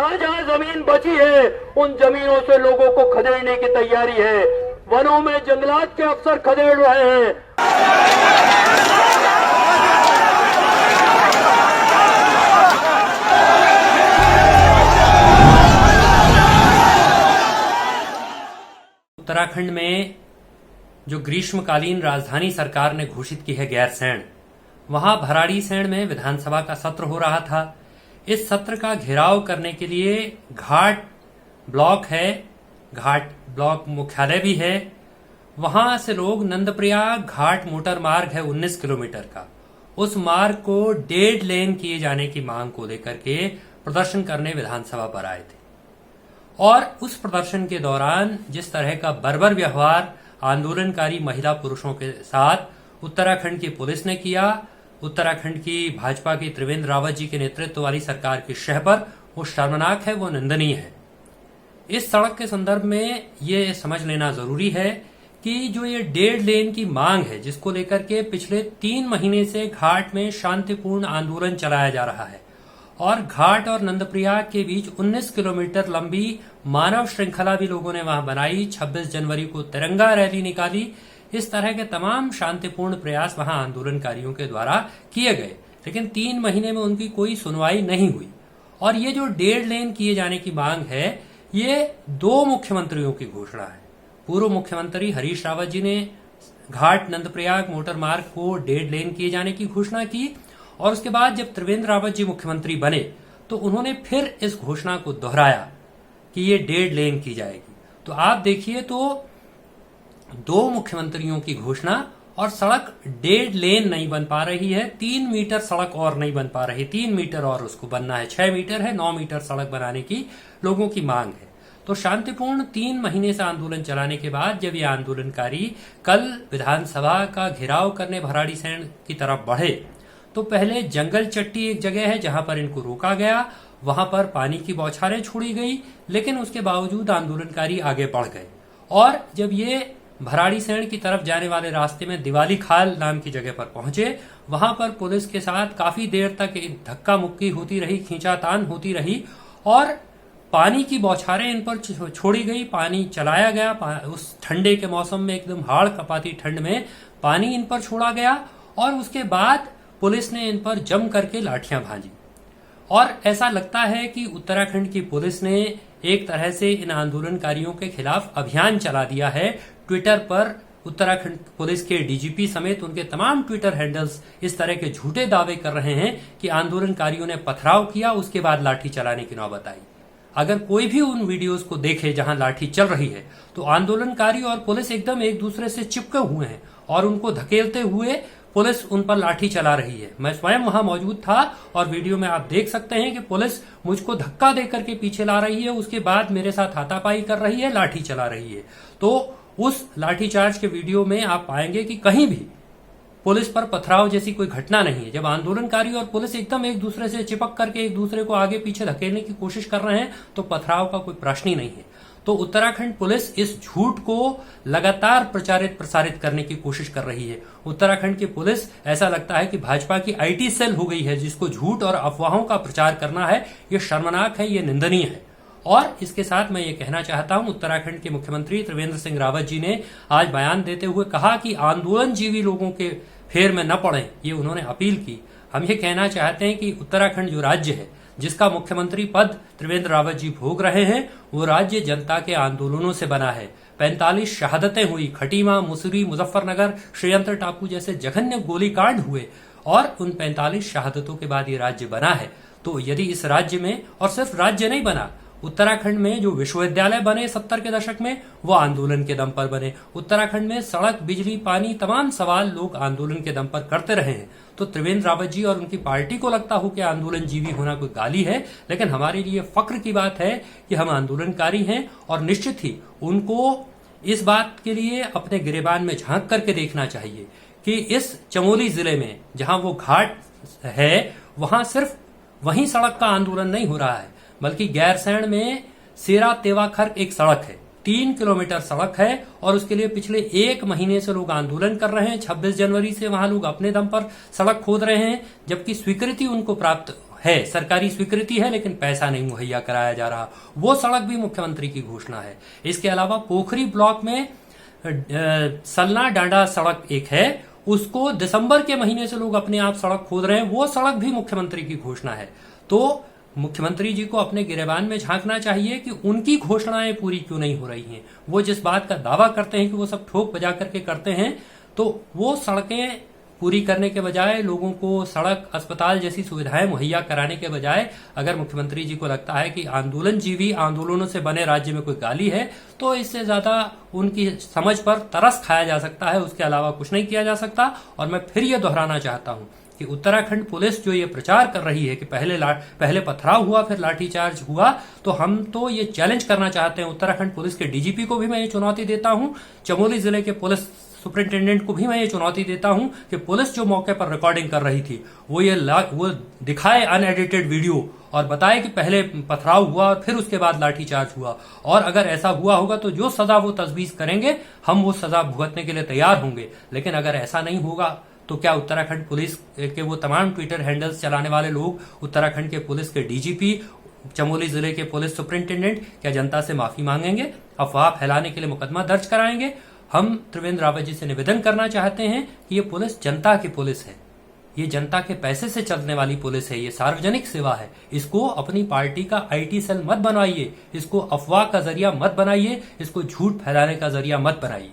जहां जहां जमीन बची है उन जमीनों से लोगों को खदेड़ने की तैयारी है। वनों में जंगलात के अफसर खदेड़ रहे हैं। उत्तराखंड में जो ग्रीष्मकालीन राजधानी सरकार ने घोषित की है गैरसैंण, वहां भराड़ीसैंण में विधानसभा का सत्र हो रहा था। इस सत्र का घेराव करने के लिए घाट ब्लॉक है, घाट ब्लॉक मुख्यालय भी है, वहां से लोग नंदप्रयाग घाट मोटर मार्ग है 19 किलोमीटर का, उस मार्ग को 1.5 लेन किए जाने की मांग को लेकर के प्रदर्शन करने विधानसभा पर आए थे। और उस प्रदर्शन के दौरान जिस तरह का बर्बर व्यवहार आंदोलनकारी महिला पुरुषों के साथ उत्तराखंड की पुलिस ने किया, उत्तराखंड की भाजपा की त्रिवेंद्र रावत जी के नेतृत्व वाली सरकार की शह पर, वो शर्मनाक है, वो निंदनीय है। इस सड़क के संदर्भ में ये समझ लेना जरूरी है कि जो ये 1.5 लेन की मांग है, जिसको लेकर के पिछले 3 महीने से घाट में शांतिपूर्ण आंदोलन चलाया जा रहा है और घाट और नंदप्रयाग के बीच 19 किलोमीटर लंबी मानव श्रृंखला भी लोगों ने वहां बनाई। 26 जनवरी को तिरंगा रैली निकाली। इस तरह के तमाम शांतिपूर्ण प्रयास वहां आंदोलनकारियों के द्वारा किए गए, लेकिन 3 महीने में उनकी कोई सुनवाई नहीं हुई। और ये जो 1.5 लेन किए जाने की मांग है, ये 2 मुख्यमंत्रियों की घोषणा है। पूर्व मुख्यमंत्री हरीश रावत जी ने घाट नंदप्रयाग मोटर मार्ग को 1.5 लेन किए जाने की घोषणा की और उसके बाद जब त्रिवेंद्र रावत जी मुख्यमंत्री बने तो उन्होंने फिर इस घोषणा को दोहराया कि ये 1.5 लेन की जाएगी। तो आप देखिए तो 2 मुख्यमंत्रियों की घोषणा और सड़क 1.5 लेन नहीं बन पा रही है, 3 मीटर सड़क और नहीं बन पा रही, 3 मीटर और उसको बनना है, 6 मीटर है, 9 मीटर सड़क बनाने की लोगों की मांग है। तो शांतिपूर्ण 3 महीने से आंदोलन चलाने के बाद जब ये आंदोलनकारी कल विधानसभा का घेराव करने भराड़ीसैंण की तरफ बढ़े तो पहले जंगल चट्टी एक जगह है जहां पर इनको रोका गया, वहां पर पानी की बौछारें छोड़ी गई, लेकिन उसके बावजूद आंदोलनकारी आगे बढ़ गए। और जब ये भराड़ीसैंण की तरफ जाने वाले रास्ते में दिवाली खाल नाम की जगह पर पहुंचे, वहां पर पुलिस के साथ काफी देर तक एक धक्का मुक्की होती रही, खींचातान होती रही और पानी की बौछारें इन पर छोड़ी गई, पानी चलाया गया। उस ठंडे के मौसम में एकदम हाड़ कपाती ठंड में पानी इन पर छोड़ा गया और उसके बाद पुलिस ने इन पर जम करके लाठियां भांजी। और ऐसा लगता है कि उत्तराखंड की पुलिस ने एक तरह से इन आंदोलनकारियों के खिलाफ अभियान चला दिया है। ट्विटर पर उत्तराखंड पुलिस के डीजीपी समेत उनके तमाम ट्विटर हैंडल्स इस तरह के झूठे दावे कर रहे हैं कि आंदोलनकारियों ने पथराव किया, उसके बाद लाठी चलाने की नौबत आई। अगर कोई भी उन वीडियोस को देखे जहां लाठी चल रही है तो आंदोलनकारी और पुलिस एकदम एक दूसरे से चिपके हुए हैं और उनको धकेलते हुए पुलिस उन पर लाठी चला रही है। मैं स्वयं वहां मौजूद था और वीडियो में आप देख सकते हैं कि पुलिस मुझको धक्का देकर के पीछे ला रही है, उसके बाद मेरे साथ हाथापाई कर रही है, लाठी चला रही है। तो उस लाठीचार्ज के वीडियो में आप पाएंगे कि कहीं भी पुलिस पर पथराव जैसी कोई घटना नहीं है। जब आंदोलनकारी और पुलिस एकदम एक दूसरे से चिपक करके एक दूसरे को आगे पीछे धकेलने की कोशिश कर रहे हैं तो पथराव का कोई प्रश्न ही नहीं है। तो उत्तराखंड पुलिस इस झूठ को लगातार प्रसारित करने की कोशिश कर रही है। उत्तराखंड की पुलिस ऐसा लगता है कि भाजपा की आईटी सेल हो गई है, जिसको झूठ और अफवाहों का प्रचार करना है। ये शर्मनाक है, ये निंदनीय है। और इसके साथ मैं ये कहना चाहता हूं, उत्तराखंड के मुख्यमंत्री त्रिवेंद्र सिंह रावत जी ने आज बयान देते हुए कहा कि आंदोलनजीवी लोगों के फेर में न पड़े, ये उन्होंने अपील की। हम ये कहना चाहते हैं कि उत्तराखंड जो राज्य है, जिसका मुख्यमंत्री पद त्रिवेंद्र रावत जी भोग रहे हैं, वो राज्य जनता के आंदोलनों से बना है। 45 शहादतें हुई, खटीमा, मुसरी, मुजफ्फरनगर, श्रीयंत्र टापू जैसे जघन्य गोलीकांड हुए और उन 45 शहादतों के बाद ये राज्य बना है। तो यदि इस राज्य में, और सिर्फ राज्य नहीं बना, उत्तराखंड में जो विश्वविद्यालय बने 70 के दशक में, वो आंदोलन के दम पर बने। उत्तराखंड में सड़क, बिजली, पानी, तमाम सवाल लोग आंदोलन के दम पर करते रहे हैं। तो त्रिवेंद्र रावत जी और उनकी पार्टी को लगता हो कि आंदोलनजीवी होना कोई गाली है, लेकिन हमारे लिए फक्र की बात है कि हम आंदोलनकारी हैं और निश्चित ही उनको इस बात के लिए अपने गिरेबान में झांक करके देखना चाहिए कि इस चमोली जिले में जहां वो घाट है, वहां सिर्फ वहीं सड़क का आंदोलन नहीं हो रहा है, बल्कि गैरसैंण में सेरा तेवाखर एक सड़क है, 3 किलोमीटर सड़क है और उसके लिए पिछले 1 महीने से लोग आंदोलन कर रहे हैं। 26 जनवरी से वहां लोग अपने दम पर सड़क खोद रहे हैं, जबकि स्वीकृति उनको प्राप्त है, सरकारी स्वीकृति है, लेकिन पैसा नहीं मुहैया कराया जा रहा। वो सड़क भी मुख्यमंत्री की घोषणा है। इसके अलावा पोखरी ब्लॉक में सलना डांडा सड़क एक है, उसको दिसंबर के महीने से लोग अपने आप सड़क खोद रहे हैं, वो सड़क भी मुख्यमंत्री की घोषणा है। तो मुख्यमंत्री जी को अपने गिरेबान में झांकना चाहिए कि उनकी घोषणाएं पूरी क्यों नहीं हो रही हैं। वो जिस बात का दावा करते हैं कि वो सब ठोक बजा करके करते हैं, तो वो सड़कें पूरी करने के बजाय, लोगों को सड़क, अस्पताल जैसी सुविधाएं मुहैया कराने के बजाय, अगर मुख्यमंत्री जी को लगता है कि आंदोलनजीवी आंदोलनों से बने राज्य में कोई गाली है, तो इससे ज्यादा उनकी समझ पर तरस खाया जा सकता है, उसके अलावा कुछ नहीं किया जा सकता। और मैं फिर यह दोहराना चाहता हूं कि उत्तराखंड पुलिस जो ये प्रचार कर रही है कि पहले पथराव हुआ फिर लाठीचार्ज हुआ, तो हम तो ये चैलेंज करना चाहते हैं। उत्तराखंड पुलिस के डीजीपी को भी मैं ये चुनौती देता हूं, चमोली जिले के पुलिस सुपरिंटेंडेंट को भी मैं ये चुनौती देता हूं कि पुलिस जो मौके पर रिकॉर्डिंग कर रही थी वो दिखाए अनएडिटेड वीडियो और बताए कि पहले पथराव हुआ और फिर उसके बाद लाठीचार्ज हुआ। और अगर ऐसा हुआ होगा तो जो सजा वो तजवीज करेंगे, हम वो सजा भुगतने के लिए तैयार होंगे। लेकिन अगर ऐसा नहीं होगा तो क्या उत्तराखंड पुलिस के वो तमाम ट्विटर हैंडल्स चलाने वाले लोग, उत्तराखंड के पुलिस के डीजीपी, चमोली जिले के पुलिस सुपरिंटेंडेंट क्या जनता से माफी मांगेंगे, अफवाह फैलाने के लिए मुकदमा दर्ज कराएंगे? हम त्रिवेंद्र रावत जी से निवेदन करना चाहते हैं कि ये पुलिस जनता की पुलिस है, ये जनता के पैसे से चलने वाली पुलिस है, ये सार्वजनिक सेवा है। इसको अपनी पार्टी का आईटी सेल मत बनवाइए, इसको अफवाह का जरिया मत बनाइए, इसको झूठ फैलाने का जरिया मत बनाइए।